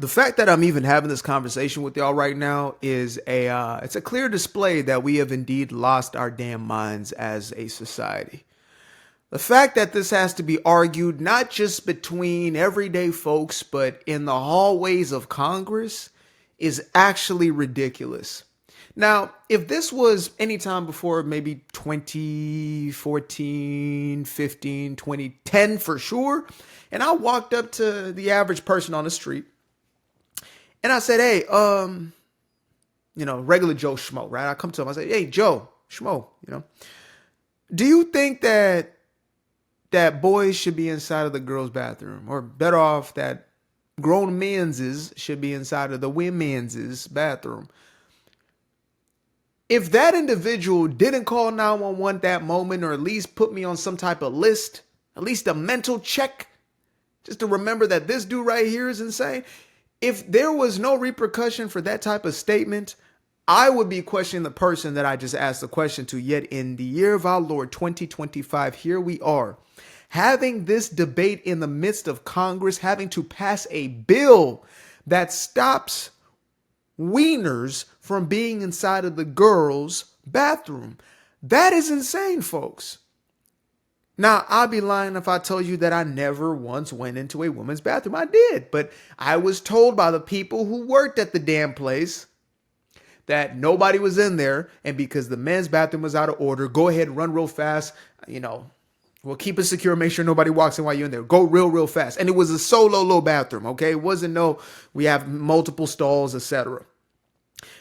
The fact that I'm even having this conversation with y'all right now is it's a clear display that we have indeed lost our damn minds as a society. The fact that this has to be argued not just between everyday folks, but in the hallways of Congress is actually ridiculous. Now, if this was any time before maybe 2014, 15, 2010 for sure, and I walked up to the average person on the street and I said, hey, regular Joe Schmo, right? I come to him, I say, hey, Joe Schmo, do you think that boys should be inside of the girls' bathroom, or better off that grown men's should be inside of the women's bathroom? If that individual didn't call 911 that moment, or at least put me on some type of list, at least a mental check, just to remember that this dude right here is insane. If there was no repercussion for that type of statement, I would be questioning the person that I just asked the question to. Yet in the year of our Lord 2025, here we are having this debate in the midst of Congress, having to pass a bill that stops wieners from being inside of the girls' bathroom. That is insane, folks. Now, I'll be lying if I told you that I never once went into a woman's bathroom. I did, but I was told by the people who worked at the damn place that nobody was in there, and because the men's bathroom was out of order, go ahead, run real fast, we'll keep it secure, make sure nobody walks in while you're in there. Go real fast. And it was a solo low bathroom, okay? It wasn't we have multiple stalls, etc.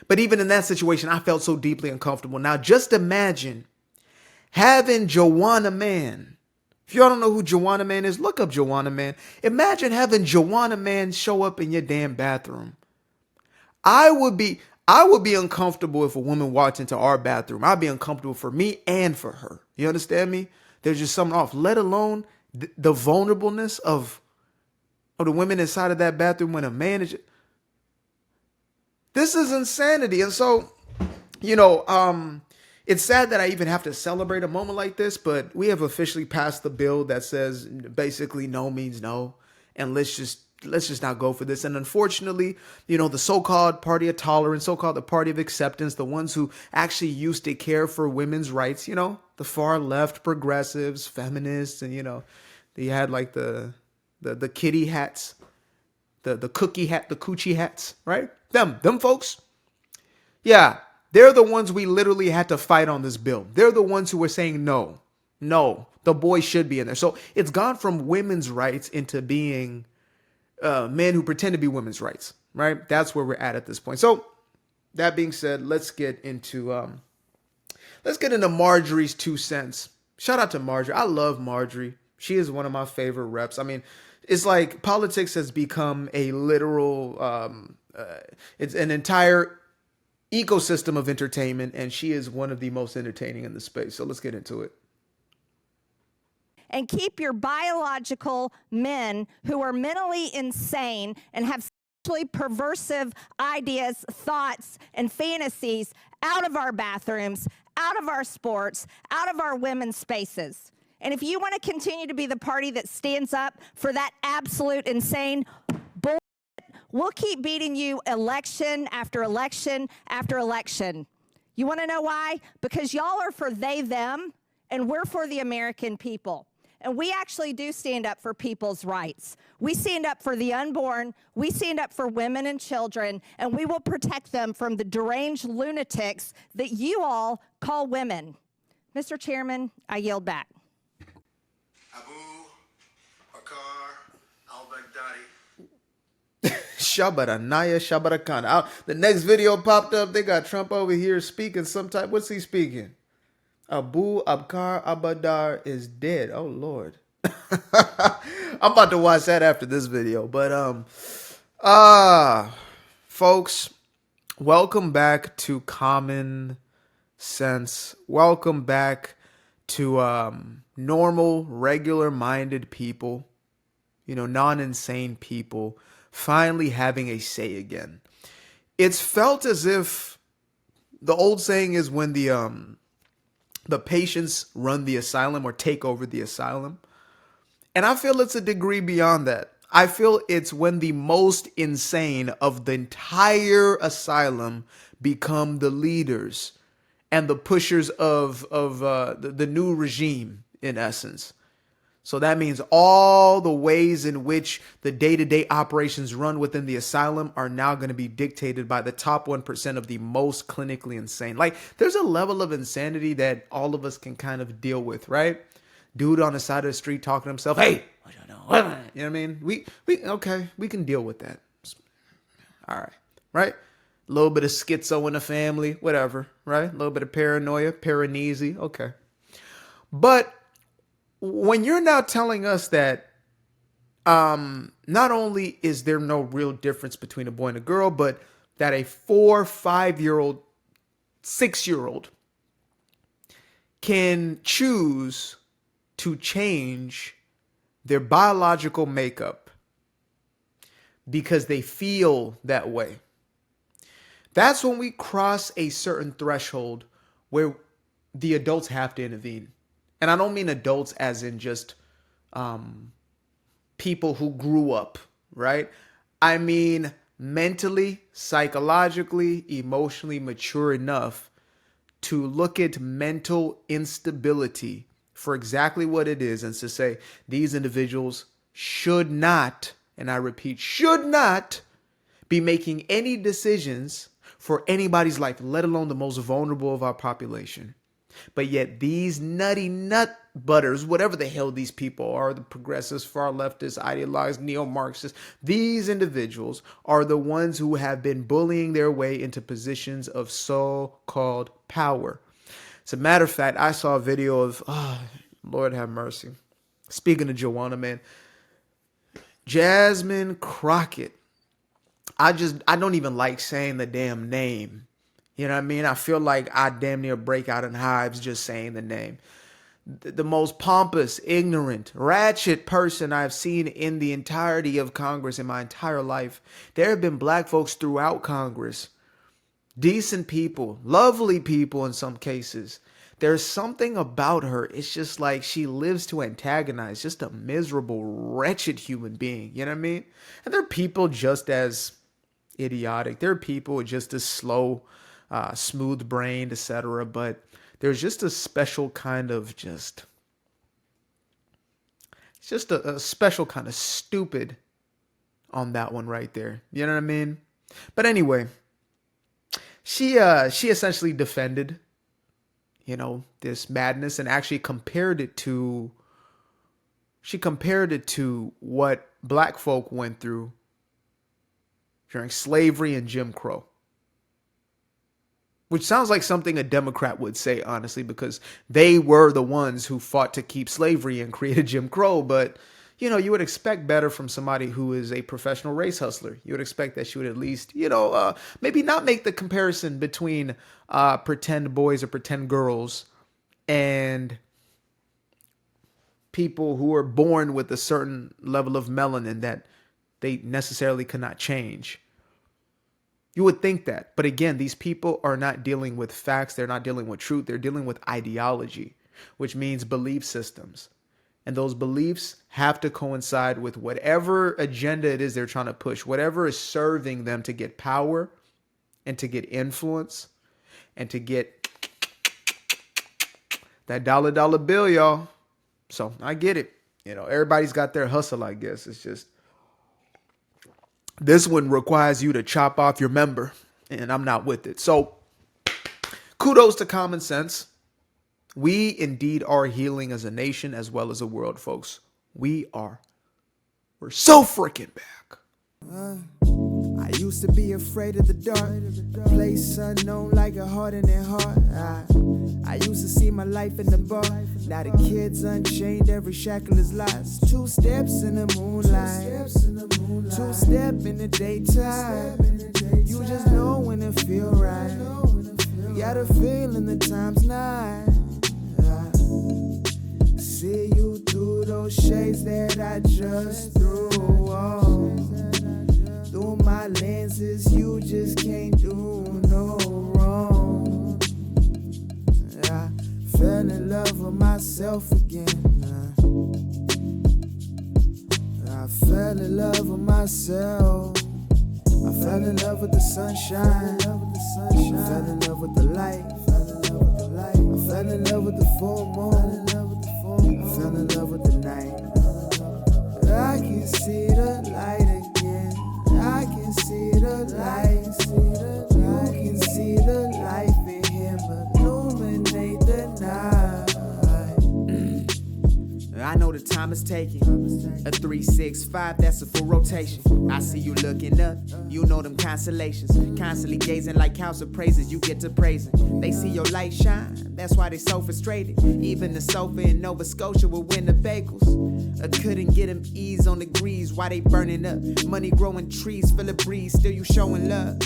But even in that situation, I felt so deeply uncomfortable. Now, just imagine having Joanna Man. If y'all don't know who Joanna Man is, look up Joanna Man. Imagine having Joanna Man show up in your damn bathroom. I would be uncomfortable if a woman walked into our bathroom. I'd be uncomfortable for me and for her. You understand me? There's just something off, let alone the vulnerableness of the women inside of that bathroom when a man is. This is insanity. And so, it's sad that I even have to celebrate a moment like this, but we have officially passed the bill that says basically no means no. And let's just not go for this. And unfortunately, the so-called party of tolerance, so-called the party of acceptance, the ones who actually used to care for women's rights, the far left progressives, feminists, and, they had like the kitty hats, the cookie hat, the coochie hats, right? Them folks. Yeah, they're the ones we literally had to fight on this bill. They're the ones who were saying no, the boys should be in there. So it's gone from women's rights into being men who pretend to be women's rights, right? That's where we're at this point. So that being said, let's get into Marjorie's 2 cents. Shout out to Marjorie. I love Marjorie. She is one of my favorite reps. I mean, it's like politics has become a literal, it's an entire ecosystem of entertainment, and she is one of the most entertaining in the space. So let's get into it. And keep your biological men who are mentally insane and have sexually perversive ideas, thoughts, and fantasies out of our bathrooms, out of our sports, out of our women's spaces. And if you want to continue to be the party that stands up for that absolute insane bull, we'll keep beating you election after election after election. You want to know why? Because y'all are for they, them, and we're for the American people. And we actually do stand up for people's rights. We stand up for the unborn. We stand up for women and children, and we will protect them from the deranged lunatics that you all call women. Mr. Chairman, I yield back. Abu Bakr al-Baghdadi. Shabaranaya Shabarakan. The next video popped up. They got Trump over here speaking some type. What's he speaking? Abu Bakr al-Baghdadi is dead. Oh, Lord. I'm about to watch that after this video. But, folks, welcome back to Common Sense. Welcome back to normal, regular-minded people, non-insane people, finally having a say again. It's felt as if the old saying is when the patients run the asylum or take over the asylum. And I feel it's a degree beyond that. I feel it's when the most insane of the entire asylum become the leaders and the pushers of the new regime, in essence. So that means all the ways in which the day-to-day operations run within the asylum are now going to be dictated by the top 1% of the most clinically insane. Like, there's a level of insanity that all of us can kind of deal with, right? Dude on the side of the street talking to himself, hey, what you know? You know what I mean? We can deal with that. All right, right? A little bit of schizo in the family, whatever, right? A little bit of paranoia, paranesia, okay. But when you're now telling us that not only is there no real difference between a boy and a girl, but that a 4, 5-year-old, 6-year-old can choose to change their biological makeup because they feel that way. That's when we cross a certain threshold where the adults have to intervene. And I don't mean adults as in just people who grew up, right? I mean mentally, psychologically, emotionally mature enough to look at mental instability for exactly what it is and to say these individuals should not, and I repeat, should not be making any decisions for anybody's life, let alone the most vulnerable of our population. But yet these nutty nut butters, whatever the hell these people are, the progressives, far leftists, ideologized, neo-Marxists, these individuals are the ones who have been bullying their way into positions of so-called power. As a matter of fact, I saw a video of, Lord have mercy. Speaking of Joanna, man, Jasmine Crockett. I don't even like saying the damn name. You know what I mean? I feel like I damn near break out in hives just saying the name. The most pompous, ignorant, ratchet person I've seen in the entirety of Congress in my entire life. There have been black folks throughout Congress. Decent people, lovely people in some cases. There's something about her. It's just like she lives to antagonize, just a miserable, wretched human being. You know what I mean? And there are people just as idiotic. There are people just as slow, smooth-brained, etc. But there's just a special kind of it's just a special kind of stupid on that one right there. You know what I mean? But anyway, she essentially defended, this madness and actually compared it to what black folk went through during slavery and Jim Crow. Which sounds like something a Democrat would say, honestly, because they were the ones who fought to keep slavery and created Jim Crow. But, you would expect better from somebody who is a professional race hustler. You would expect that she would at least, maybe not make the comparison between pretend boys or pretend girls and people who are born with a certain level of melanin that they necessarily cannot change. You would think that. But again, these people are not dealing with facts. They're not dealing with truth. They're dealing with ideology, which means belief systems. And those beliefs have to coincide with whatever agenda it is they're trying to push, whatever is serving them to get power and to get influence and to get that dollar bill, y'all. So I get it. Everybody's got their hustle, I guess. It's just, this one requires you to chop off your member, and I'm not with it. So kudos to common sense. We indeed are healing as a nation as well as a world, folks. We are. We're so freaking back. I used to be afraid of the dark, place unknown like a heart in their heart. I used to see my life in the bar. Now the kids unchained, every shackle is lost. 2 steps in the moonlight, 2-step in the daytime. You just know when it feel right. You got a feeling the time's not. See you through those shades that I just threw on. Through my lenses, you just can't do no wrong. I fell in love with myself again. I fell in love with myself. I fell in love with the sunshine. I fell in love with the light. I fell in love with the full moon. I fell in love with the night. I can see the light again. I can see the light. You can see the life in him illuminate the night. I know the time is taking. A 3-6-5, that's a full rotation. I see you looking up, you know them constellations. Constantly gazing like counts of praises, you get to praising. They see your light shine, that's why they so frustrated. Even the sofa in Nova Scotia will win the bagels. I couldn't get them ease on degrees, why they burning up? Money growing trees, feel a breeze, still you showing love.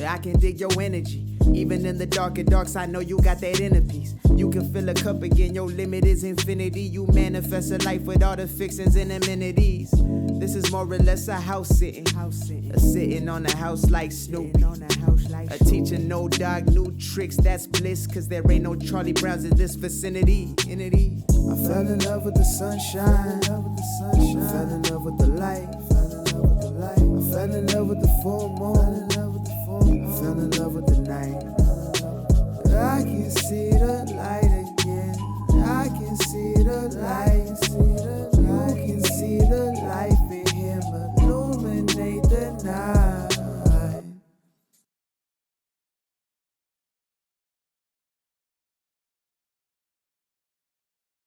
I can dig your energy. Even in the dark side, know you got that inner peace. You can fill a cup again, your limit is infinity. You manifest a life with all the fixings and amenities. This is more or less a house sitting. A sitting on a house like Snoopy. A teacher, no dog, new tricks, that's bliss. Cause there ain't no Charlie Browns in this vicinity. I fell in love with the sunshine. I fell in love with the light. I fell in love with the full moon. I fell in love with the night.